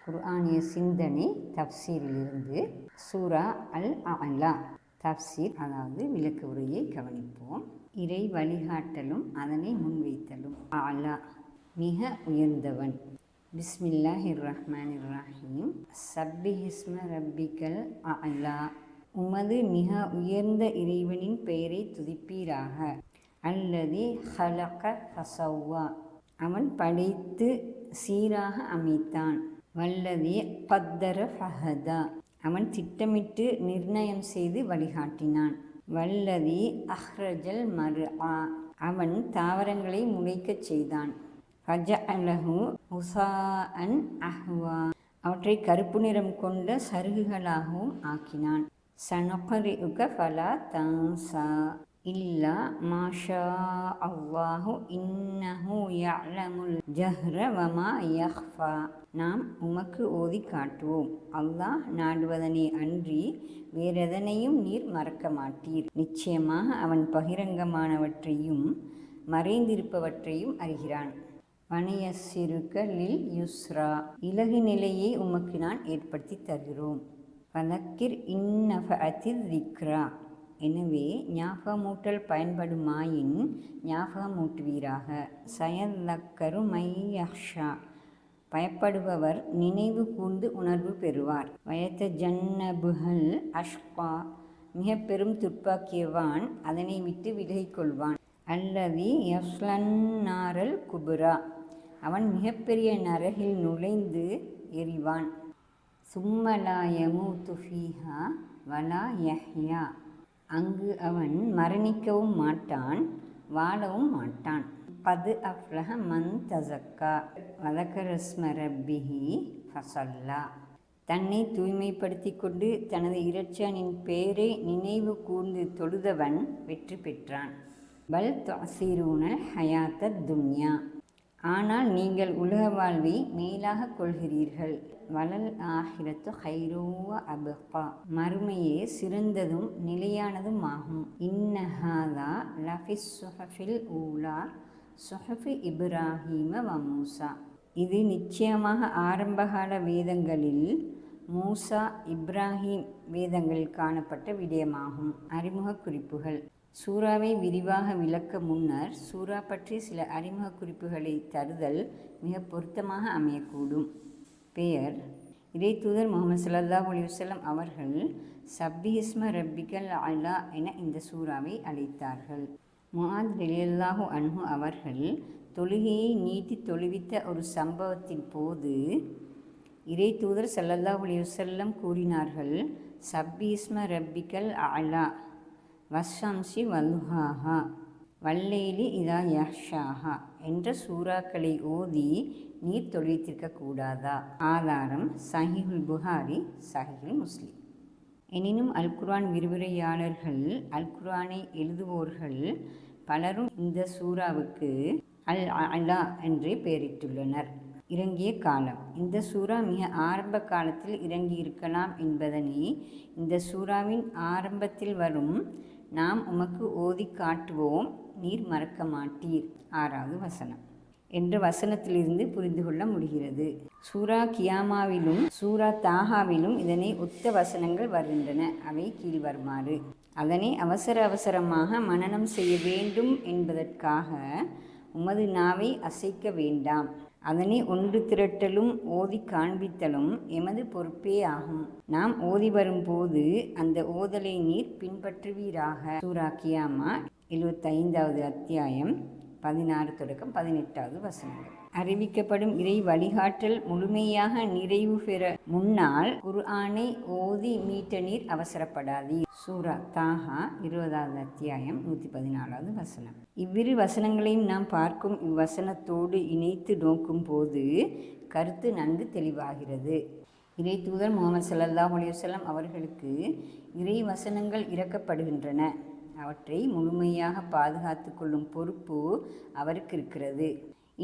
குர்ஆனிய சிந்தனை தப்சீரிலிருந்து சூரா அல் அலா தப்சீர், அதாவது விளக்க உரையை கவனிப்போம். இறை வழிகாட்டலும் அதனை முன்வைத்தலும். அலா மிக உயர்ந்தவன். பிஸ்மில்லாஹிர் ரஹ்மானிர் ரஹீம். சப்பிஹிஸ்ம ரப்பிக்கல் அலா. உமது மிக உயர்ந்த இறைவனின் பெயரை துதிப்பீராக. அல்லதி ஹலக ஃபஸவ்வா. அவன் படைத்து சீராக அமைத்தான். வல்லதி கத்தர ஃபஹதா. அவன் திட்டமிட்டு நிர்ணயம் செய்து வழிகாட்டினான். வல்லதி அஹ்ரஜல் மர்ஆ. அவன் தாவரங்களை முளைக்கச் செய்தான். ஃபஜஅலஹு உஸாஅன் அஹ்வா. அவற்றை கருப்பு நிறம் கொண்ட சருகுகளாகவும் ஆக்கினான். சனுக்ரிஉக ஃபலா தன்ஸா இல்லா மாஷா அல்லாஹு இன்னஹு யஅலமுல் ஜஹ்ர வமா யஹ்ஃபா. நாம் உமக்கு ஓதி காட்டுவோம். அல்லாஹ் நாடுவதனை அன்றி வேறெதனையும் நீர் மறக்க மாட்டீர். நிச்சயமாக அவன் பகிரங்கமானவற்றையும் மறைந்திருப்பவற்றையும் அறிகிறான். வனயஸ்ஸிருக லில் யுஸ்ரா. இலகு நிலையை உமக்கு நான் ஏற்படுத்தி தருகிறோம். ஃபதக்கிர் இன்னஃபஅத்தித் திக்ரா. எனவே ஞாபகமூட்டல் பயன்படுமாயின் ஞாபகமூட்டுவீராக. சயதக்கரு மை யஹ்ஷா. பயப்படுபவர் நினைவு கூர்ந்து உணர்வு பெறுவார். வயதஜன்னபுஹல் அஷ்கா. மிக பெரும் துர்ப்பாக்கியவான் அதனை விட்டு விலகிக் கொள்வான். அல்லதி யஸ்லன் நாரல் குபுரா. அவன் மிகப்பெரிய நரகில் நுழைந்து எரிவான். சும்மலா யமூது ஃபீஹா வலா யஹ்யா. அங்கு அவன் மரணிக்கவும் மாட்டான், வாழவும் மாட்டான். கது அஃப்லஹ மன் தஸக்கா வதக்கரஸ்ம ரப்பிஹி ஃபஸல்லா. தன்னை தூய்மைப்படுத்தி கொண்டு தனது இரட்சகனின் பெயரை நினைவு கூர்ந்து தொழுதவன் வெற்றி பெற்றான். பல் துஅஸிரூனல் ஹயாத்தத் துன்யா. ஆனால் நீங்கள் உலக வாழ்வை மேலாக கொள்கிறீர்கள். வலல் ஆஹிரத்து ஹைரு வ அப்கா. மறுமையே சிறந்ததும் நிலையானதும் ஆகும். இன்ன ஹாதா லஃபிஸ் ஸுஹஃபில் ஊலா ஸுஹஃபி இப்ராஹீம வ மூசா. இது நிச்சயமாக ஆரம்பகால வேதங்களில் மூசா இப்ராஹீம் வேதங்களில் காணப்பட்ட விடயமாகும். அறிமுக குறிப்புகள். சூராவை விரிவாக விளக்க முன்னர் சூரா பற்றி சில அறிமுக குறிப்புகளை தருதல் மிக பொருத்தமாக அமையக்கூடும். பெயர். இறைத்தூதர் முஹம்மது ஸல்லல்லாஹு அலைஹி வஸல்லம் அவர்கள் சப்பிஹிஸ்ம ரப்பிக்கல் அலா என இந்த சூராவை அழைத்தார்கள். முஆத் ரலியல்லாஹு அன்ஹு அவர்கள் தொழுகையை நீட்டி தொழுவித்த ஒரு சம்பவத்தின் போது இறைத்தூதர் ஸல்லல்லாஹு அலைஹி வஸல்லம் கூறினார்கள், சப்பிஹிஸ்ம ரப்பிக்கல் அலா வஸ்ஸம்ஸி வல்லுஹாஹா வல்லைலி இதா யஹ்ஷாஹா என்ற சூறாக்களை ஓதி நீர் தொழுவித்திருக்க கூடாதா? ஆதாரம் சஹீஹுல் புகாரி, சஹீஹுல் முஸ்லிம். எனினும் அல் குர்ஆன் விரிவுரையாளர்கள், அல் குர்ஆனை எழுதுவோர்கள் பலரும் இந்த சூறாவுக்கு அல் அலா என்றே பெயரிட்டுள்ளனர். இறங்கிய காலம். இந்த சூறா மிக ஆரம்ப காலத்தில் இறங்கியிருக்கலாம் என்பதனை இந்த சூறாவின் ஆரம்பத்தில் வரும் நாம் உமக்கு ஓதி காட்டுவோம், நீர் மறக்க மாட்டீர் 6வது வசனம் என்ற வசனத்திலிருந்து புரிந்து கொள்ள முடிகிறது. சூரா கியாமாவிலும் சூரா தாஹாவிலும் இதனை ஒத்த வசனங்கள் வருகின்றன. அவை கீழ்வருமாறு. அதனை அவசரமாக மனனம் செய்ய வேண்டும் என்பதற்காக உமது நாவை அசைக்க வேண்டாம். அதனை ஒன்று திரட்டலும் ஓதி காண்பித்தலும் எமது பொறுப்பே ஆகும். நாம் ஓதி வரும்போது அந்த ஓதலை நீர் பின்பற்றுவீராக. சூரா கியாமா 75வது அத்தியாயம் 16 தொடக்கம் 18வது வசனங்கள். அறிவிக்கப்படும் இறை வழிகாட்டல் முழுமையாக நிறைவு பெற முன்னால் குர்ஆனை ஓதி மீட்ட நீர் அவசரப்படாதீர். சூரா தாஹா 20வது அத்தியாயம் 114வது வசனம். இவ்விரு வசனங்களையும் நாம் பார்க்கும் இவ்வசனத்தோடு இணைத்து நோக்கும் போது கருத்து நன்கு தெளிவாகிறது. இறை தூதர் முஹம்மது ஸல்லல்லாஹு அலைஹி வஸல்லம் அவர்களுக்கு இறை வசனங்கள் இறக்கப்படுகின்றன. அவற்றை முழுமையாக பாதுகாத்து கொள்ளும் பொறுப்பு அவருக்கு இருக்கிறது.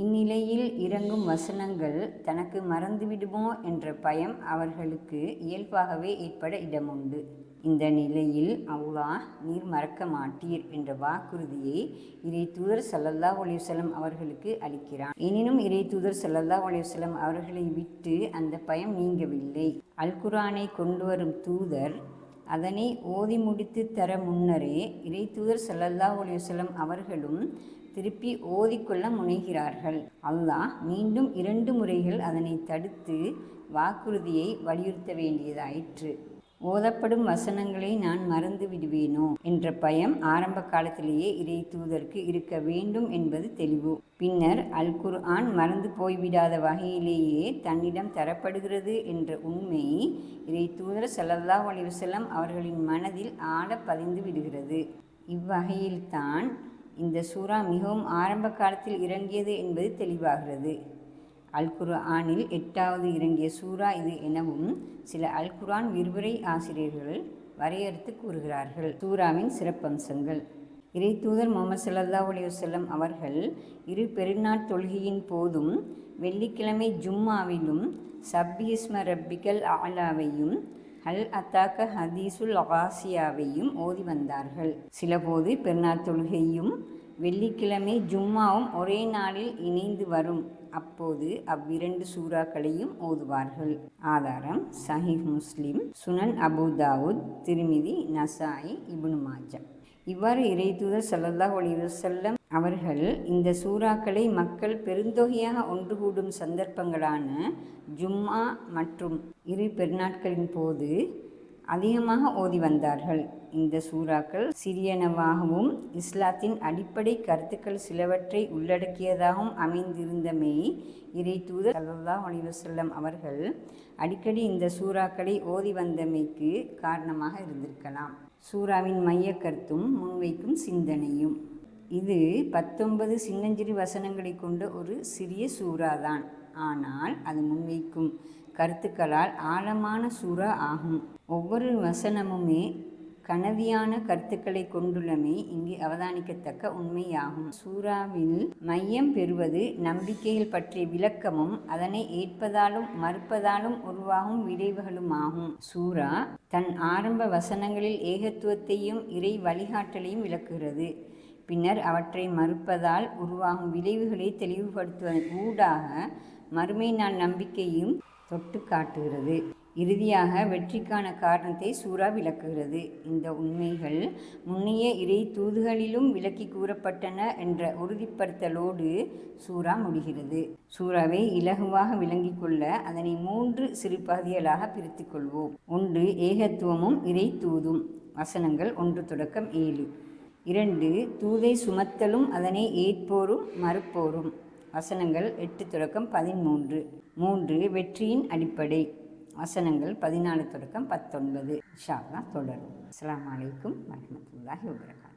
இந்நிலையில் இறங்கும் வசனங்கள் தனக்கு மறந்துவிடுமோ என்ற பயம் அவர்களுக்கு இயல்பாகவே ஏற்பட இடமுண்டு. இந்த நிலையில் அல்லாஹ் நீர் மறக்க மாட்டீர் என்ற வாக்குறுதியை இறை தூதர் ஸல்லல்லாஹு அலைஹி வஸல்லம் அவர்களுக்கு அளிக்கிறான். எனினும் இறை தூதர் ஸல்லல்லாஹு அலைஹி வஸல்லம் அவர்களை விட்டு அந்த பயம் நீங்கவில்லை. அல் குர்ஆனை கொண்டு வரும் தூதர் அதனை ஓதி முடித்து தர முன்னரே இறை தூதர் ஸல்லல்லாஹு அலைஹி வஸல்லம் அவர்களும் திருப்பி ஓதிக்கொள்ள முனைகிறார்கள். அல்லாஹ் மீண்டும் 2 முறைகள் அதனை தடுத்து வாக்குறுதியை வலியுறுத்த வேண்டியதாயிற்று. ஓதப்படும் வசனங்களை நான் மறந்து விடுவேனோ என்ற பயம் ஆரம்ப காலத்திலேயே இறை தூதருக்கு இருக்க வேண்டும் என்பது தெளிவு. பின்னர் அல் குர்ஆன் மறந்து போய்விடாத வகையிலேயே தன்னிடம் தரப்படுகிறது என்ற உண்மை இறை தூதர் ஸல்லல்லாஹு அலைஹி வஸல்லம் அவர்களின் மனதில் ஆழ பதிந்து விடுகிறது. இவ்வகையில்தான் இந்த சூரா மிகவும் ஆரம்ப காலத்தில் இறங்கியது என்பது தெளிவாகிறது. அல் குர்ஆனில் 8வது இறங்கிய சூரா இது எனவும் சில அல் குர்ஆன் விரிவுரை ஆசிரியர்கள் வரையறுத்து கூறுகிறார்கள். சூராவின் சிறப்பம்சங்கள். இறை தூதர் முஹம்மது ஸல்லல்லாஹு அலைஹி வஸல்லம் அவர்கள் 2 பெருநாட் தொழுகையின் போதும் வெள்ளிக்கிழமை ஜும்மாவிலும் சப்பிஹிஸ்ம ரப்பிக்கல் அலாவையும் ஹல் அத்தாக்க ஹதீசுல் காசியாவையும் ஓதி வந்தார்கள். சிலபோது பெருநாள் தொழுகையும் வெள்ளிக்கிழமை ஜும்மாவும் ஒரே நாளில் இணைந்து வரும். அப்போது அவ்விரண்டு சூறாக்களையும் ஓதுவார்கள். ஆதாரம் சஹீஹ் முஸ்லிம், சுனன் அபூ தாவூத், திர்மிதி, நசாயி, இப்னு மாஜா. இவ்வாறு இறை தூதர் ஸல்லல்லாஹு அலைஹி வஸல்லம் அவர்கள் இந்த சூறாக்களை மக்கள் பெருந்தொகையாக ஒன்று கூடும் சந்தர்ப்பங்களான ஜும்மா மற்றும் 2 பெருநாட்களின் போது அதிகமாக ஓதி வந்தார்கள். இந்த சூறாக்கள் சிறியனவாகவும் இஸ்லாத்தின் அடிப்படை கருத்துக்கள் சிலவற்றை உள்ளடக்கியதாகவும் அமைந்திருந்தமை இறை தூதர் ஸல்லல்லாஹு அலைஹி வஸல்லம் அவர்கள் அடிக்கடி இந்த சூறாக்களை ஓதி வந்தமைக்கு காரணமாக இருந்திருக்கலாம். சூறாவின் மைய கருத்தும் முன்வைக்கும் சிந்தனையும். இது 19 சின்னஞ்சிறு வசனங்களை கொண்ட ஒரு சிறிய சூறாதான். ஆனால் அது முன்வைக்கும் கருத்துக்களால் ஆழமான சூறா ஆகும். ஒவ்வொரு வசனமுமே கனதியான கருத்துக்களை கொண்டுள்ளமை இங்கு அவதானிக்கத்தக்க உண்மையாகும். சூறாவில் மையம் பெறுவது நம்பிக்கைகள் பற்றிய விளக்கமும் அதனை ஏற்பதாலும் மறுப்பதாலும் உருவாகும் விளைவுகளுமாகும். சூறா தன் ஆரம்ப வசனங்களில் ஏகத்துவத்தையும் இறை வழிகாட்டலையும் விளக்குகிறது. பின்னர் அவற்றை மறுப்பதால் உருவாகும் விளைவுகளை தெளிவுபடுத்துவதன் ஊடாக மறுமை நாள் நம்பிக்கையும் தொட்டு காட்டுகிறது. இறுதியாக வெற்றிக்கான காரணத்தை சூறா விளக்குகிறது. இந்த உண்மைகள் முன்னைய இறை தூதுகளிலும் விளக்கி கூறப்பட்டன என்ற உறுதிப்படுத்தலோடு சூறா முடிகிறது. சூறாவை இலகுவாக விளங்கிக் கொள்ள அதனை 3 சிறு பகுதிகளாக பிரித்து கொள்வோம். 1. ஏகத்துவமும் இறை தூதும். வசனங்கள் 1 தொடக்கம் 7. 2. தூதை சுமத்தலும் அதனை ஏற்போரும் மறுப்போரும். வசனங்கள் 8 தொடக்கம் 13. 3. வெற்றியின் அடிப்படை. வசனங்கள் 14 தொடக்கம் 19. இன்ஷா அல்லாஹ் தொடரும். அஸ்ஸலாமு அலைக்கும் வரஹ்மத்துல்லாஹி வபரகாத்துஹு.